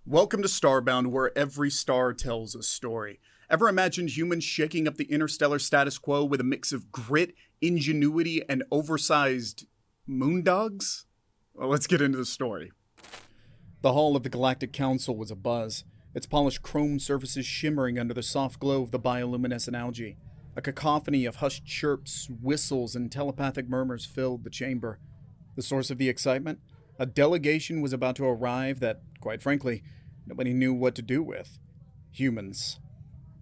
Welcome to Starbound, where every star tells a story. Ever imagined humans shaking up the interstellar status quo with a mix of grit, ingenuity, and oversized moondogs? Well, let's get into the story. The hall of the Galactic Council was abuzz, its polished chrome surfaces shimmering under the soft glow of the bioluminescent algae. A cacophony of hushed chirps, whistles, and telepathic murmurs filled the chamber. The source of the excitement? A delegation was about to arrive that, quite frankly, nobody knew what to do with. Humans.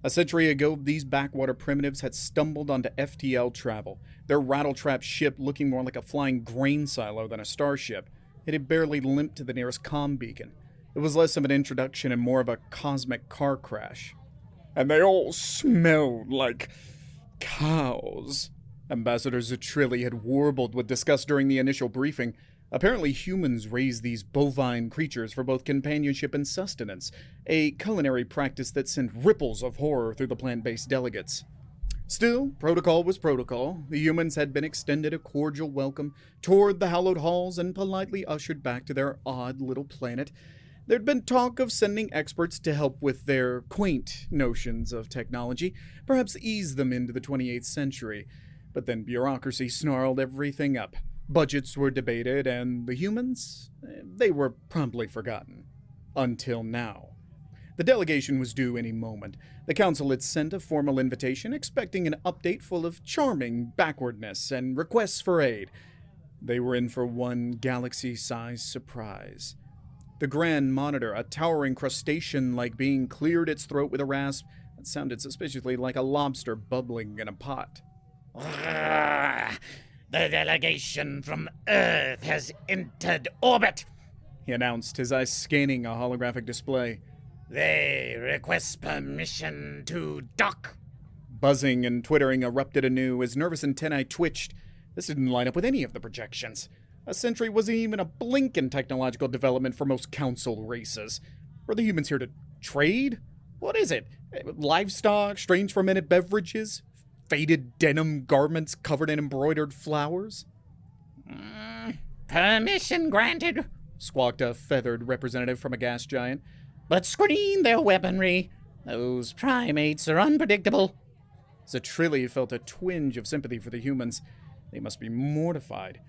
A century ago, these backwater primitives had stumbled onto FTL travel, their rattletrap ship looking more like a flying grain silo than a starship. It had barely limped to the nearest comm beacon. It was less of an introduction and more of a cosmic car crash. And they all smelled like cows. Ambassador Zatrilli had warbled with disgust during the initial briefing. Apparently, humans raised these bovine creatures for both companionship and sustenance, a culinary practice that sent ripples of horror through the plant-based delegates. Still, protocol was protocol. The humans had been extended a cordial welcome, toured the hallowed halls, and politely ushered back to their odd little planet. There'd been talk of sending experts to help with their quaint notions of technology, perhaps ease them into the 28th century. But then bureaucracy snarled everything up. Budgets were debated, and the humans, they were promptly forgotten. Until now. The delegation was due any moment. The council had sent a formal invitation expecting an update full of charming backwardness and requests for aid. They were in for one galaxy-sized surprise. The Grand Monitor, a towering crustacean-like being, cleared its throat with a rasp that sounded suspiciously like a lobster bubbling in a pot. The delegation from Earth has entered orbit, he announced, his eyes scanning a holographic display. They request permission to dock. Buzzing and twittering erupted anew as nervous antennae twitched. This didn't line up with any of the projections. A century wasn't even a blink in technological development for most council races. Were the humans here to trade? What is it? Livestock? Strange fermented beverages? Faded denim garments covered in embroidered flowers? Permission granted, squawked a feathered representative from a gas giant. But screen their weaponry. Those primates are unpredictable. Zatrilli felt a twinge of sympathy for the humans. They must be mortified.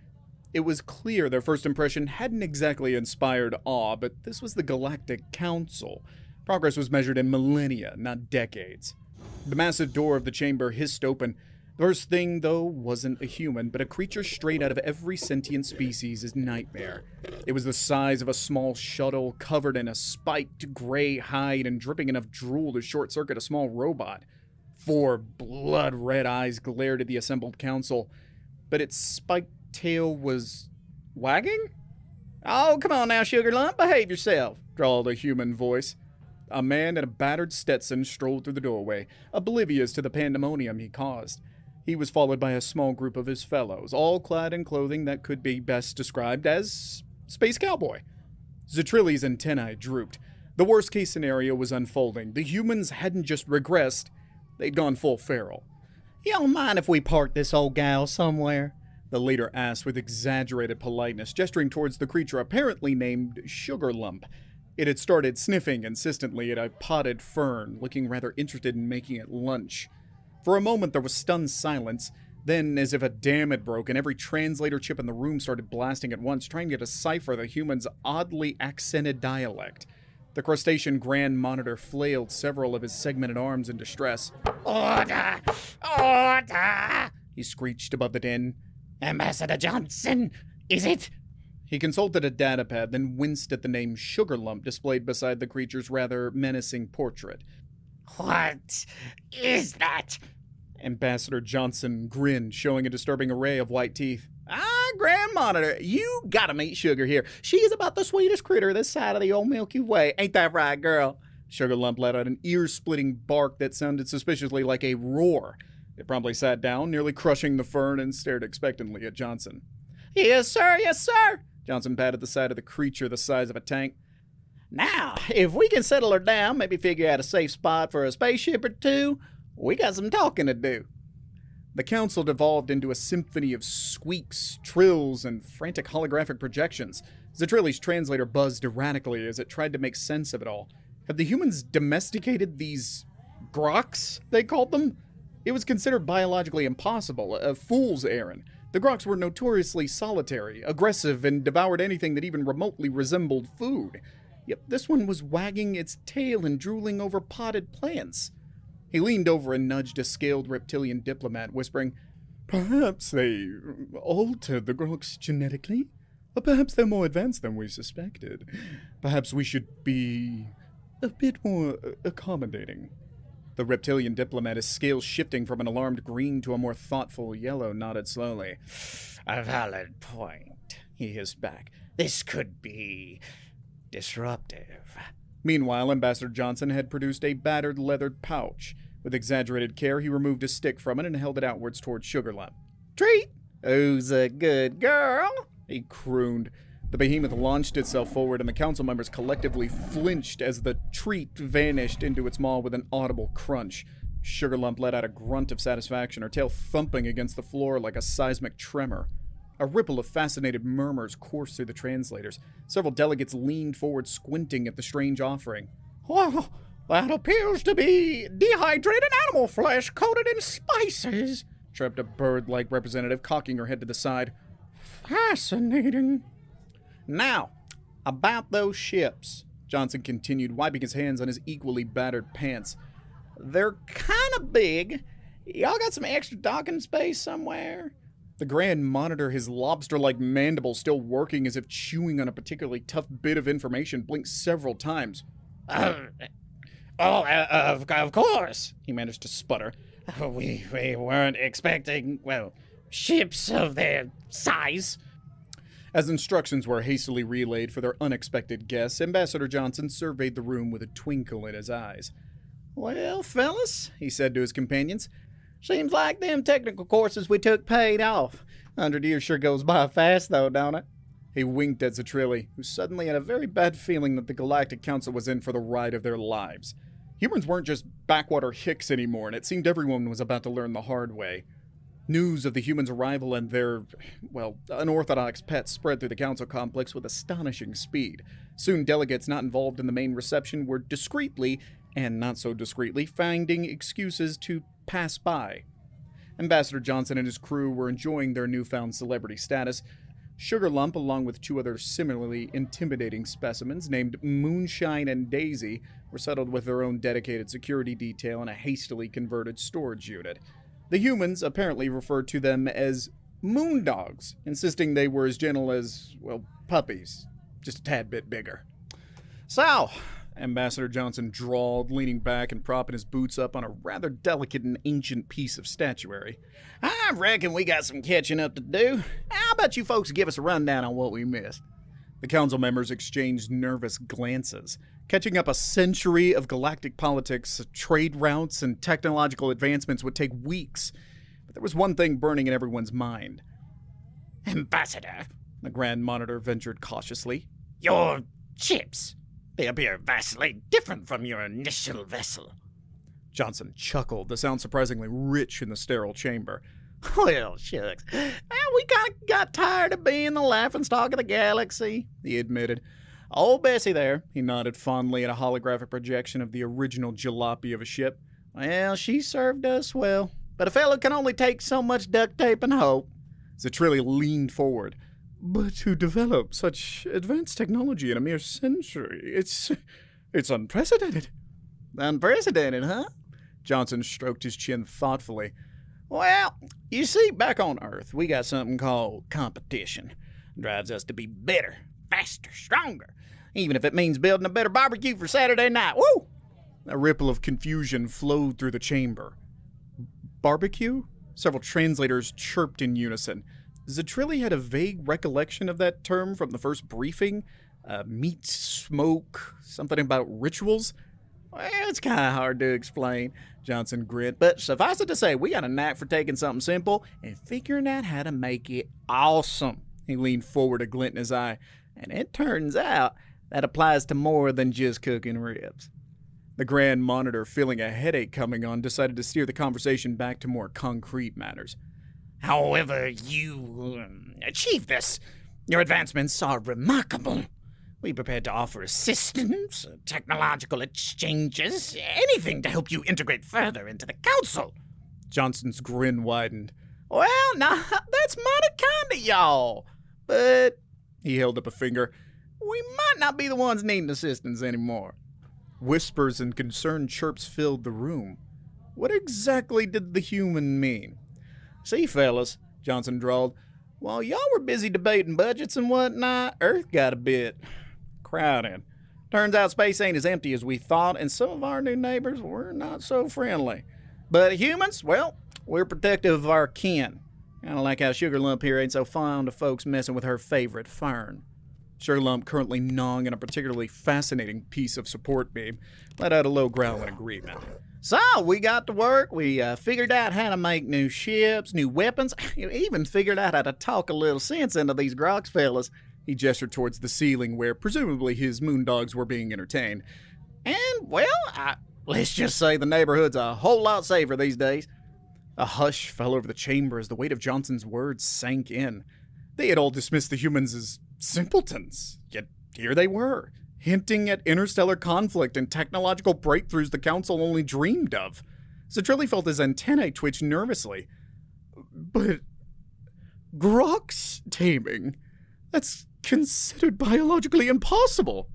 It was clear their first impression hadn't exactly inspired awe, but this was the Galactic Council. Progress was measured in millennia, not decades. The massive door of the chamber hissed open. The first thing, though, wasn't a human, but a creature straight out of every sentient species' nightmare. It was the size of a small shuttle, covered in a spiked gray hide and dripping enough drool to short-circuit a small robot. 4 blood-red eyes glared at the assembled council, but its spiked tail was wagging? Oh, come on now, Sugar Lump, behave yourself, drawled a human voice. A man in a battered Stetson strolled through the doorway, oblivious to the pandemonium he caused. He was followed by a small group of his fellows, all clad in clothing that could be best described as space cowboy. Zatrilli's antennae drooped. The worst-case scenario was unfolding. The humans hadn't just regressed, they'd gone full feral. You don't mind if we park this old gal somewhere? The leader asked with exaggerated politeness, gesturing towards the creature apparently named Sugar Lump. It had started sniffing insistently at a potted fern, looking rather interested in making it lunch. For a moment there was stunned silence. Then, as if a dam had broken, every translator chip in the room started blasting at once, trying to decipher the human's oddly accented dialect. The crustacean Grand Monitor flailed several of his segmented arms in distress. Order! Order! He screeched above the din. Ambassador Johnson, is it? He consulted a datapad, then winced at the name Sugar Lump displayed beside the creature's rather menacing portrait. What is that? Ambassador Johnson grinned, showing a disturbing array of white teeth. Grand Monitor, you gotta meet Sugar here. She is about the sweetest critter this side of the old Milky Way. Ain't that right, girl? Sugar Lump let out an ear-splitting bark that sounded suspiciously like a roar. It promptly sat down, nearly crushing the fern, and stared expectantly at Johnson. Yes, sir, yes, sir. Johnson patted the side of the creature the size of a tank. Now, if we can settle her down, maybe figure out a safe spot for a spaceship or two, we got some talking to do. The council devolved into a symphony of squeaks, trills, and frantic holographic projections. Zatrilli's translator buzzed erratically as it tried to make sense of it all. Had the humans domesticated these groks, they called them? It was considered biologically impossible, a fool's errand. The groks were notoriously solitary, aggressive, and devoured anything that even remotely resembled food. Yet this one was wagging its tail and drooling over potted plants. He leaned over and nudged a scaled reptilian diplomat, whispering, "Perhaps they altered the groks genetically? Or perhaps they're more advanced than we suspected. Perhaps we should be a bit more accommodating." The reptilian diplomat, his scales shifting from an alarmed green to a more thoughtful yellow, nodded slowly. "A valid point," he hissed back. "This could be disruptive." Meanwhile, Ambassador Johnson had produced a battered leathered pouch. With exaggerated care, he removed a stick from it and held it outwards toward Sugarlump. "Treat? Who's a good girl?" he crooned. The behemoth launched itself forward, and the council members collectively flinched as the treat vanished into its maw with an audible crunch. Sugarlump let out a grunt of satisfaction, her tail thumping against the floor like a seismic tremor. A ripple of fascinated murmurs coursed through the translators. Several delegates leaned forward, squinting at the strange offering. "Well, that appears to be dehydrated animal flesh coated in spices," chirped a bird-like representative, cocking her head to the side. "Fascinating." "Now, about those ships," Johnson continued, wiping his hands on his equally battered pants. "They're kind of big. Y'all got some extra docking space somewhere?" The Grand Monitor, his lobster-like mandible still working as if chewing on a particularly tough bit of information, blinked several times. Of course," he managed to sputter. We weren't expecting, ships of their size." As instructions were hastily relayed for their unexpected guests, Ambassador Johnson surveyed the room with a twinkle in his eyes. "Well, fellas," he said to his companions, "seems like them technical courses we took paid off. 100 years sure goes by fast, though, don't it?" He winked at Zatrilli, who suddenly had a very bad feeling that the Galactic Council was in for the ride of their lives. Humans weren't just backwater hicks anymore, and it seemed everyone was about to learn the hard way. News of the humans' arrival and their, unorthodox pets spread through the council complex with astonishing speed. Soon, delegates not involved in the main reception were discreetly, and not so discreetly, finding excuses to pass by. Ambassador Johnson and his crew were enjoying their newfound celebrity status. Sugarlump, along with two other similarly intimidating specimens named Moonshine and Daisy, were settled with their own dedicated security detail in a hastily converted storage unit. The humans apparently referred to them as moondogs, insisting they were as gentle as, puppies, just a tad bit bigger. "So," Ambassador Johnson drawled, leaning back and propping his boots up on a rather delicate and ancient piece of statuary, "I reckon we got some catching up to do. How about you folks give us a rundown on what we missed?" The council members exchanged nervous glances. Catching up a century of galactic politics, trade routes, and technological advancements would take weeks. But there was one thing burning in everyone's mind. "Ambassador," the Grand Monitor ventured cautiously, "your ships, they appear vastly different from your initial vessel." Johnson chuckled, the sound surprisingly rich in the sterile chamber. "Well, shucks. We kind of got tired of being the laughingstock of the galaxy," he admitted. "Old Bessie there," he nodded fondly at a holographic projection of the original jalopy of a ship. "Well, she served us well. But a fellow can only take so much duct tape and hope." Zatrilli leaned forward. "But to develop such advanced technology in a mere century, it's unprecedented." "Unprecedented, huh?" Johnson stroked his chin thoughtfully. "Well, you see, back on Earth, we got something called competition. Drives us to be better, faster, stronger, even if it means building a better barbecue for Saturday night. Woo!" A ripple of confusion flowed through the chamber. Barbecue? Several translators chirped in unison. Zatrilli had a vague recollection of that term from the first briefing. Meat, smoke, something about rituals. "Well, it's kind of hard to explain," Johnson grinned, "but suffice it to say, we got a knack for taking something simple and figuring out how to make it awesome." He leaned forward, a glint in his eye. "And it turns out that applies to more than just cooking ribs." The Grand Monitor, feeling a headache coming on, decided to steer the conversation back to more concrete matters. "However you achieve this, Your advancements are remarkable. We prepared to offer assistance, technological exchanges, anything to help you integrate further into the council. Johnson's grin widened. Well, now, that's mighty kind of y'all. But, he held up a finger, we might not be the ones needing assistance anymore. Whispers and concerned chirps filled the room. What exactly did the human mean? See, fellas, Johnson drawled, while y'all were busy debating budgets and whatnot, Earth got a bit crowded. Turns out space ain't as empty as we thought, and some of our new neighbors were not so friendly. But humans, well, we're protective of our kin. Kind of like how Sugar Lump here ain't so fond of folks messing with her favorite fern. Sugar Lump, currently gnawing on a particularly fascinating piece of support beam, let out a low growl in agreement. So, we got to work. We figured out how to make new ships, new weapons. Even figured out how to talk a little sense into these groks fellas. He gestured towards the ceiling where presumably his moondogs were being entertained. And, well, let's just say the neighborhood's a whole lot safer these days. A hush fell over the chamber as the weight of Johnson's words sank in. They had all dismissed the humans as simpletons, yet here they were, hinting at interstellar conflict and technological breakthroughs the Council only dreamed of. Zatrilli felt his antennae twitch nervously. But groks taming? That's considered biologically impossible.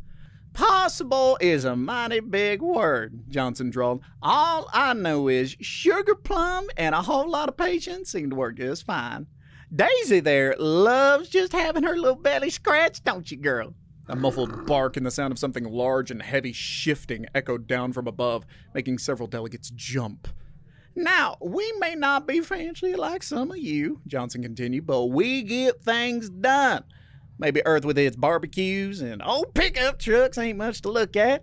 Possible is a mighty big word, Johnson drawled. All I know is Sugar Plum and a whole lot of patience seem to work just fine. Daisy there loves just having her little belly scratched, don't you, girl? A muffled bark and the sound of something large and heavy shifting echoed down from above, making several delegates jump. Now, we may not be fancy like some of you, Johnson continued, but we get things done. Maybe Earth with its barbecues and old pickup trucks ain't much to look at,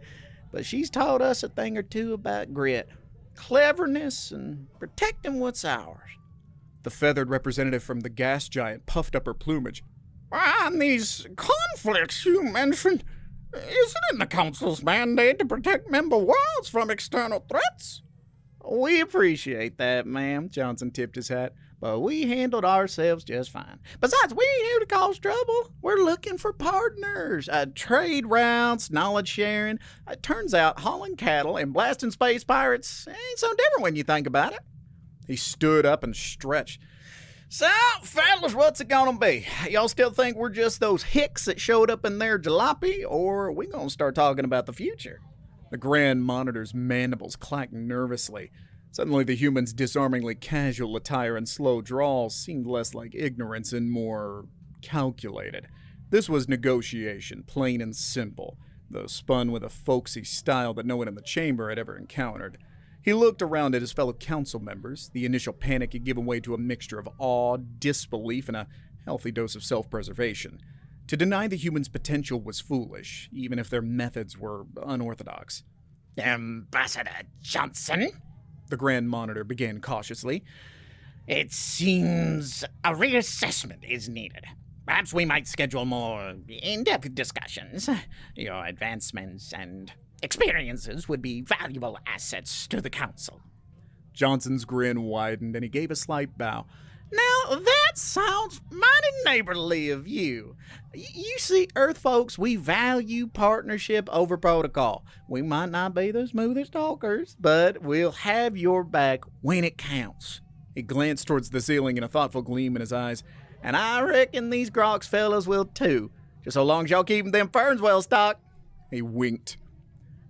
but she's taught us a thing or two about grit, cleverness, and protecting what's ours. The feathered representative from the gas giant puffed up her plumage. And these conflicts you mentioned, is it in the Council's mandate to protect member worlds from external threats? We appreciate that, ma'am, Johnson tipped his hat, but we handled ourselves just fine. Besides, we ain't here to cause trouble. We're looking for partners, trade routes, knowledge sharing. It turns out hauling cattle and blasting space pirates ain't so different when you think about it. He stood up and stretched. So, fellas, what's it gonna be? Y'all still think we're just those hicks that showed up in their jalopy, or are we gonna start talking about the future? The Grand Monitor's mandibles clacked nervously. Suddenly the human's disarmingly casual attire and slow drawl seemed less like ignorance and more calculated. This was negotiation, plain and simple, though spun with a folksy style that no one in the chamber had ever encountered. He looked around at his fellow council members. The initial panic had given way to a mixture of awe, disbelief, and a healthy dose of self-preservation. To deny the human's potential was foolish, even if their methods were unorthodox. Ambassador Johnson? The Grand Monitor began cautiously. It seems a reassessment is needed. Perhaps we might schedule more in-depth discussions. Your advancements and experiences would be valuable assets to the Council. Johnson's grin widened, and he gave a slight bow. Now, that sounds mighty neighborly of you. You see, Earth folks, we value partnership over protocol. We might not be the smoothest talkers, but we'll have your back when it counts. He glanced towards the ceiling in a thoughtful gleam in his eyes. And I reckon these groks fellas will too, just so long as y'all keeping them ferns well stocked. He winked.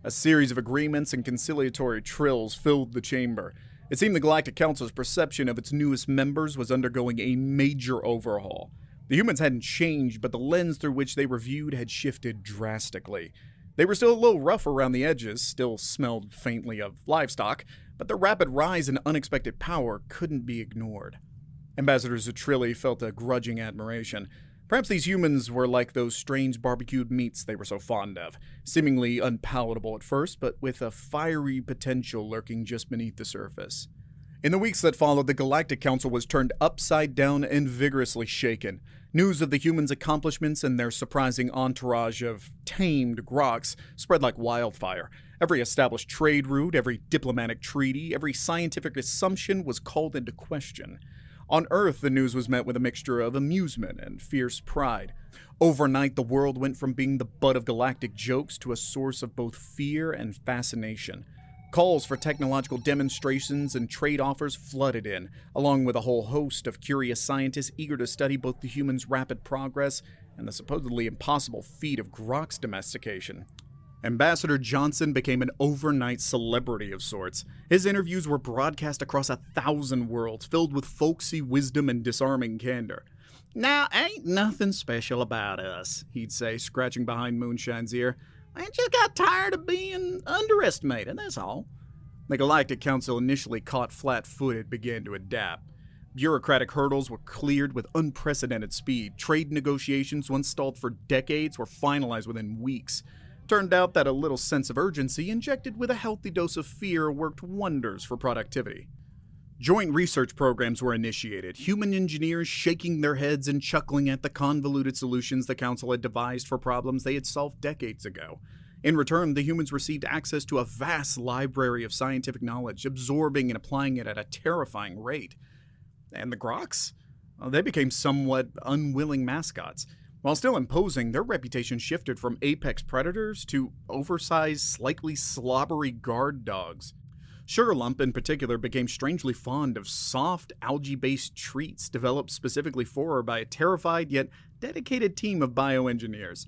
A series of agreements and conciliatory trills filled the chamber. It seemed the Galactic Council's perception of its newest members was undergoing a major overhaul. The humans hadn't changed, but the lens through which they were viewed had shifted drastically. They were still a little rough around the edges, still smelled faintly of livestock, but their rapid rise in unexpected power couldn't be ignored. Ambassador Zatrilli felt a grudging admiration. Perhaps these humans were like those strange barbecued meats they were so fond of, seemingly unpalatable at first, but with a fiery potential lurking just beneath the surface. In the weeks that followed, the Galactic Council was turned upside down and vigorously shaken. News of the humans' accomplishments and their surprising entourage of tamed groks spread like wildfire. Every established trade route, every diplomatic treaty, every scientific assumption was called into question. On Earth, the news was met with a mixture of amusement and fierce pride. Overnight, the world went from being the butt of galactic jokes to a source of both fear and fascination. Calls for technological demonstrations and trade offers flooded in, along with a whole host of curious scientists eager to study both the humans' rapid progress and the supposedly impossible feat of Grok's domestication. Ambassador Johnson became an overnight celebrity of sorts. His interviews were broadcast across 1,000 worlds, filled with folksy wisdom and disarming candor. "Now, ain't nothing special about us," he'd say, scratching behind Moonshine's ear. "I just got tired of being underestimated, that's all." The Galactic Council, initially caught flat-footed, began to adapt. Bureaucratic hurdles were cleared with unprecedented speed. Trade negotiations, once stalled for decades, were finalized within weeks. Turned out that a little sense of urgency, injected with a healthy dose of fear, worked wonders for productivity. Joint research programs were initiated, human engineers shaking their heads and chuckling at the convoluted solutions the Council had devised for problems they had solved decades ago. In return, the humans received access to a vast library of scientific knowledge, absorbing and applying it at a terrifying rate. And the Groks? They became somewhat unwilling mascots. While still imposing, their reputation shifted from apex predators to oversized, slightly slobbery guard dogs. Sugarlump, in particular, became strangely fond of soft, algae-based treats developed specifically for her by a terrified yet dedicated team of bioengineers.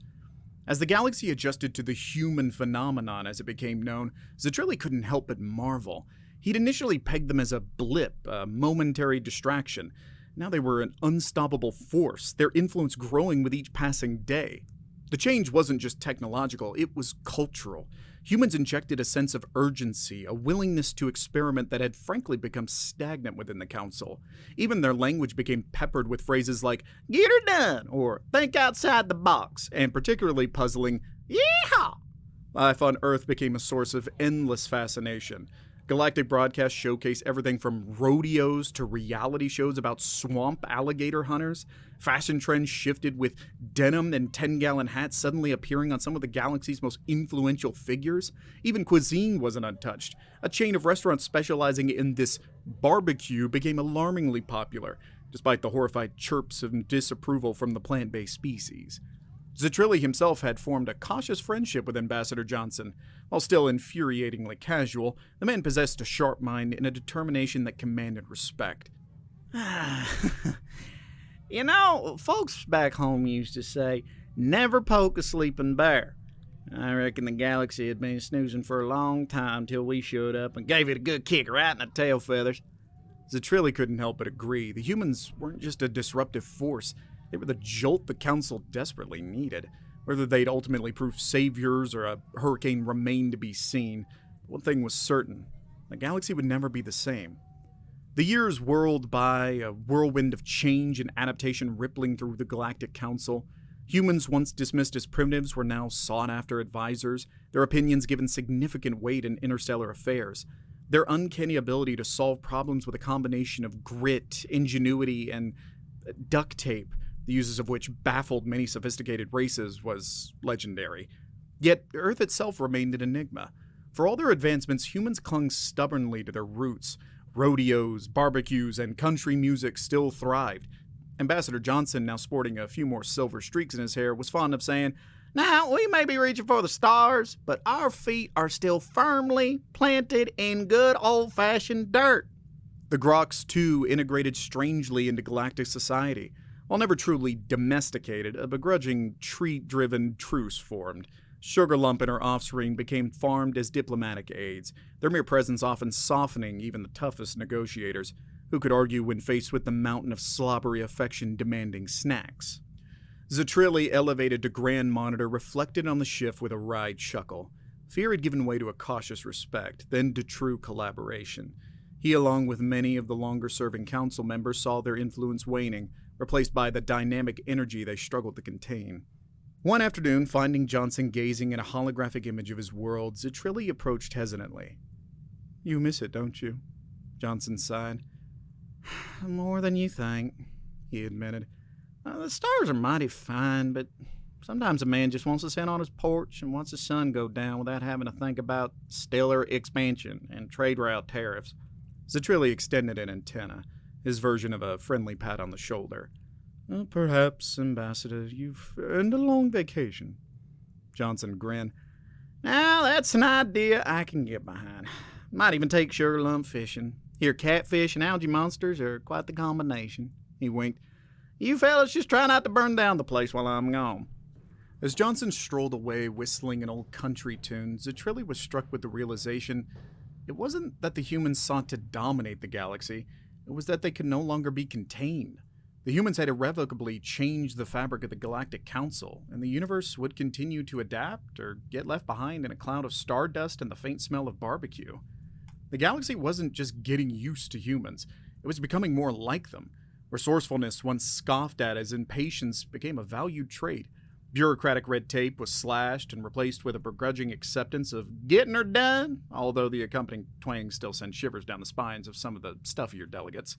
As the galaxy adjusted to the human phenomenon as it became known, Zatrilli couldn't help but marvel. He'd initially pegged them as a blip, a momentary distraction. Now they were an unstoppable force, their influence growing with each passing day. The change wasn't just technological, it was cultural. Humans injected a sense of urgency, a willingness to experiment that had frankly become stagnant within the Council. Even their language became peppered with phrases like, "Get her done," or "think outside the box," and particularly puzzling, "Yeehaw!" Life on Earth became a source of endless fascination. Galactic broadcasts showcase everything from rodeos to reality shows about swamp alligator hunters. Fashion trends shifted with denim and 10-gallon hats suddenly appearing on some of the galaxy's most influential figures. Even cuisine wasn't untouched. A chain of restaurants specializing in this barbecue became alarmingly popular, despite the horrified chirps of disapproval from the plant-based species. Zatrilli himself had formed a cautious friendship with Ambassador Johnson. While still infuriatingly casual, the man possessed a sharp mind and a determination that commanded respect. "You know, folks back home used to say, 'Never poke a sleeping bear.' I reckon the galaxy had been snoozing for a long time till we showed up and gave it a good kick right in the tail feathers." Zatrilli couldn't help but agree. The humans weren't just a disruptive force. They were the jolt the Council desperately needed. Whether they'd ultimately prove saviors or a hurricane remained to be seen. One thing was certain. The galaxy would never be the same. The years whirled by, a whirlwind of change and adaptation rippling through the Galactic Council. Humans once dismissed as primitives were now sought-after advisors, their opinions given significant weight in interstellar affairs. Their uncanny ability to solve problems with a combination of grit, ingenuity, and duct tape, the uses of which baffled many sophisticated races, was legendary. Yet Earth itself remained an enigma. For all their advancements, humans clung stubbornly to their roots. Rodeos, barbecues, and country music still thrived. Ambassador Johnson, now sporting a few more silver streaks in his hair, was fond of saying, "Now, we may be reaching for the stars, but our feet are still firmly planted in good old-fashioned dirt." The Groks, too, integrated strangely into galactic society. While never truly domesticated, a begrudging, treat-driven truce formed. Sugarlump and her offspring became farmed as diplomatic aides, their mere presence often softening even the toughest negotiators, who could argue when faced with the mountain of slobbery affection demanding snacks. Zatrilli, elevated to Grand Monitor, reflected on the shift with a wry chuckle. Fear had given way to a cautious respect, then to true collaboration. He, along with many of the longer-serving council members, saw their influence waning, replaced by the dynamic energy they struggled to contain. One afternoon, finding Johnson gazing at a holographic image of his world, Zatrilli approached hesitantly. "You miss it, don't you?" Johnson sighed. "More than you think," he admitted. "The stars are mighty fine, but sometimes a man just wants to sit on his porch and watch the sun go down without having to think about stellar expansion and trade route tariffs." Zatrilli extended an antenna, his version of a friendly pat on the shoulder. Perhaps, Ambassador, you've earned a long vacation. Johnson grinned. Now, that's an idea I can get behind. Might even take sugar lump fishing. Here, catfish and algae monsters are quite the combination. He winked. You fellas just try not to burn down the place while I'm gone. As Johnson strolled away whistling an old country tune, Zatrilli was struck with the realization it wasn't that the humans sought to dominate the galaxy, it was that they could no longer be contained. The humans had irrevocably changed the fabric of the Galactic Council, and the universe would continue to adapt or get left behind in a cloud of stardust and the faint smell of barbecue. The galaxy wasn't just getting used to humans, it was becoming more like them. Resourcefulness, once scoffed at as impatience, became a valued trait. Bureaucratic red tape was slashed and replaced with a begrudging acceptance of getting her done, although the accompanying twang still sent shivers down the spines of some of the stuffier delegates.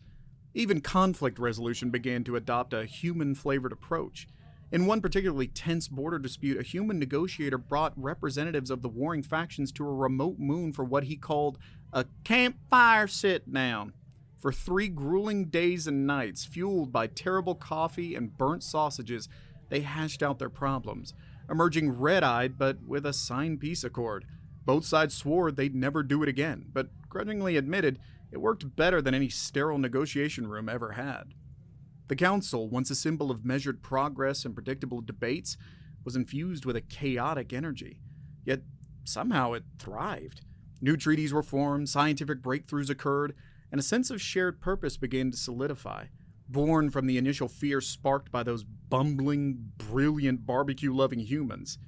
Even conflict resolution began to adopt a human-flavored approach. In one particularly tense border dispute, a human negotiator brought representatives of the warring factions to a remote moon for what he called a campfire sit-down. For 3 grueling days and nights, fueled by terrible coffee and burnt sausages, they hashed out their problems, emerging red-eyed but with a signed peace accord. Both sides swore they'd never do it again, but grudgingly admitted it worked better than any sterile negotiation room ever had. The Council, once a symbol of measured progress and predictable debates, was infused with a chaotic energy. Yet somehow it thrived. New treaties were formed, scientific breakthroughs occurred, and a sense of shared purpose began to solidify. Born from the initial fear sparked by those bumbling, brilliant, barbecue-loving humans.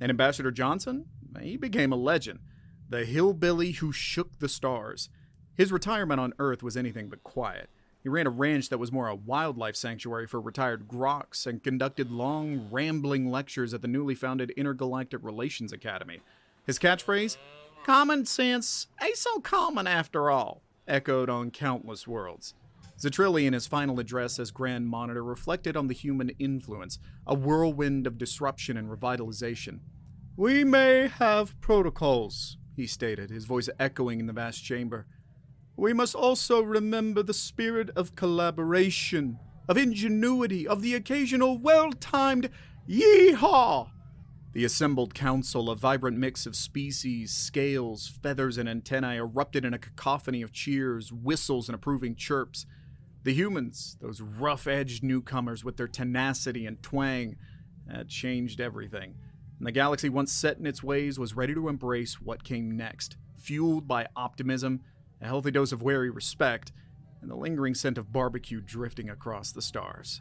And Ambassador Johnson? He became a legend. The hillbilly who shook the stars. His retirement on Earth was anything but quiet. He ran a ranch that was more a wildlife sanctuary for retired groks and conducted long, rambling lectures at the newly founded Intergalactic Relations Academy. His catchphrase, "Common sense ain't so common after all," echoed on countless worlds. Zatrilli, in his final address as Grand Monitor, reflected on the human influence, a whirlwind of disruption and revitalization. "We may have protocols," he stated, his voice echoing in the vast chamber. "We must also remember the spirit of collaboration, of ingenuity, of the occasional well-timed yee-haw." The assembled council, a vibrant mix of species, scales, feathers, and antennae, erupted in a cacophony of cheers, whistles, and approving chirps. The humans, those rough-edged newcomers with their tenacity and twang, had changed everything. And the galaxy, once set in its ways, was ready to embrace what came next, fueled by optimism, a healthy dose of wary respect, and the lingering scent of barbecue drifting across the stars.